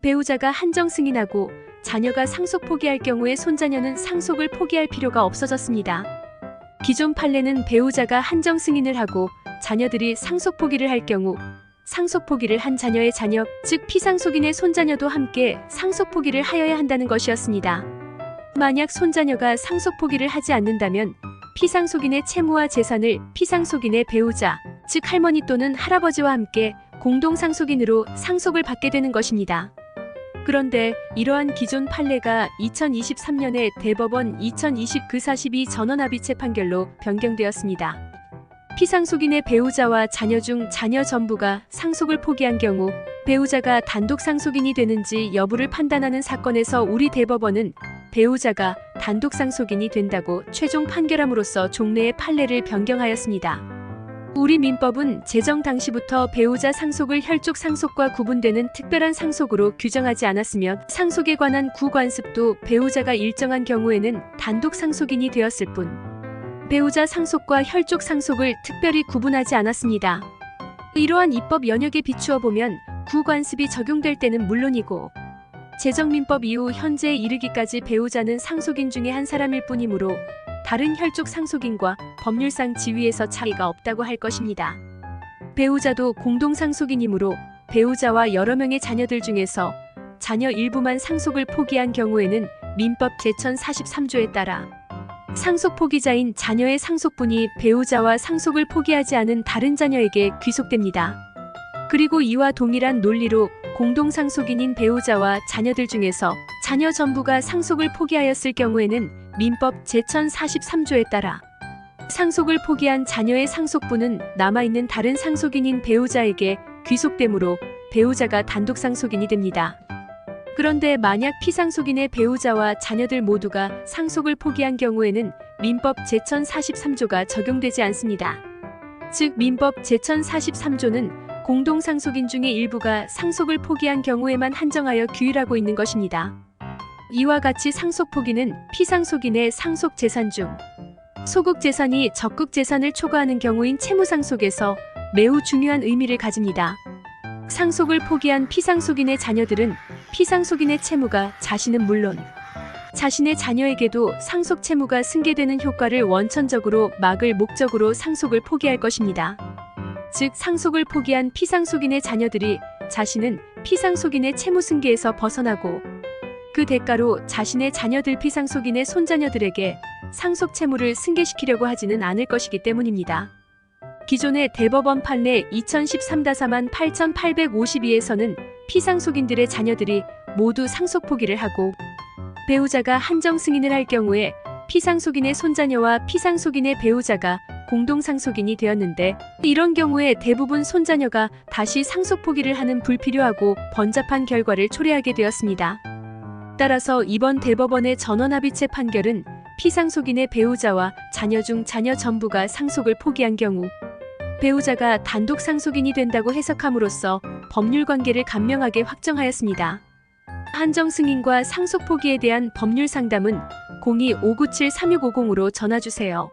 배우자가 한정 승인하고 자녀가 상속 포기할 경우에 손자녀는 상속을 포기할 필요가 없어졌습니다. 기존 판례는 배우자가 한정 승인을 하고 자녀들이 상속 포기를 할 경우 상속 포기를 한 자녀의 자녀, 즉 피상속인의 손자녀도 함께 상속 포기를 하여야 한다는 것이었습니다. 만약 손자녀가 상속 포기를 하지 않는다면 피상속인의 채무와 재산을 피상속인의 배우자, 즉 할머니 또는 할아버지와 함께 공동상속인으로 상속을 받게 되는 것입니다. 그런데 이러한 기존 판례가 2023년에 대법원 2020-42 전원합의체 판결로 변경되었습니다. 피상속인의 배우자와 자녀 중 자녀 전부가 상속을 포기한 경우 배우자가 단독 상속인이 되는지 여부를 판단하는 사건에서 우리 대법원은 배우자가 단독 상속인이 된다고 최종 판결함으로써 종래의 판례를 변경하였습니다. 우리 민법은 제정 당시부터 배우자 상속을 혈족 상속과 구분되는 특별한 상속으로 규정하지 않았으며 상속에 관한 구관습도 배우자가 일정한 경우에는 단독 상속인이 되었을 뿐 배우자 상속과 혈족 상속을 특별히 구분하지 않았습니다. 이러한 입법 연역에 비추어 보면 구관습이 적용될 때는 물론이고 제정민법 이후 현재에 이르기까지 배우자는 상속인 중에 한 사람일 뿐이므로 다른 혈족 상속인과 법률상 지위에서 차이가 없다고 할 것입니다. 배우자도 공동상속인이므로 배우자와 여러 명의 자녀들 중에서 자녀 일부만 상속을 포기한 경우에는 민법 제1043조에 따라 상속 포기자인 자녀의 상속분이 배우자와 상속을 포기하지 않은 다른 자녀에게 귀속됩니다. 그리고 이와 동일한 논리로 공동상속인인 배우자와 자녀들 중에서 자녀 전부가 상속을 포기하였을 경우에는 민법 제1043조에 따라 상속을 포기한 자녀의 상속분은 남아있는 다른 상속인인 배우자에게 귀속되므로 배우자가 단독 상속인이 됩니다. 그런데 만약 피상속인의 배우자와 자녀들 모두가 상속을 포기한 경우에는 민법 제1043조가 적용되지 않습니다. 즉 민법 제1043조는 공동상속인 중의 일부가 상속을 포기한 경우에만 한정하여 규율하고 있는 것입니다. 이와 같이 상속 포기는 피상속인의 상속 재산 중 소극 재산이 적극 재산을 초과하는 경우인 채무상속에서 매우 중요한 의미를 가집니다. 상속을 포기한 피상속인의 자녀들은 피상속인의 채무가 자신은 물론 자신의 자녀에게도 상속 채무가 승계되는 효과를 원천적으로 막을 목적으로 상속을 포기할 것입니다. 즉 상속을 포기한 피상속인의 자녀들이 자신은 피상속인의 채무 승계에서 벗어나고 그 대가로 자신의 자녀들 피상속인의 손자녀들에게 상속 채무를 승계시키려고 하지는 않을 것이기 때문입니다. 기존의 대법원 판례 2013-8852에서는 피상속인들의 자녀들이 모두 상속 포기를 하고 배우자가 한정 승인을 할 경우에 피상속인의 손자녀와 피상속인의 배우자가 공동상속인이 되었는데 이런 경우에 대부분 손자녀가 다시 상속 포기를 하는 불필요하고 번잡한 결과를 초래하게 되었습니다. 따라서 이번 대법원의 전원합의체 판결은 피상속인의 배우자와 자녀 중 자녀 전부가 상속을 포기한 경우 배우자가 단독 상속인이 된다고 해석함으로써 법률 관계를 간명하게 확정하였습니다. 한정 승인과 상속 포기에 대한 법률 상담은 02-597-3650으로 전화주세요.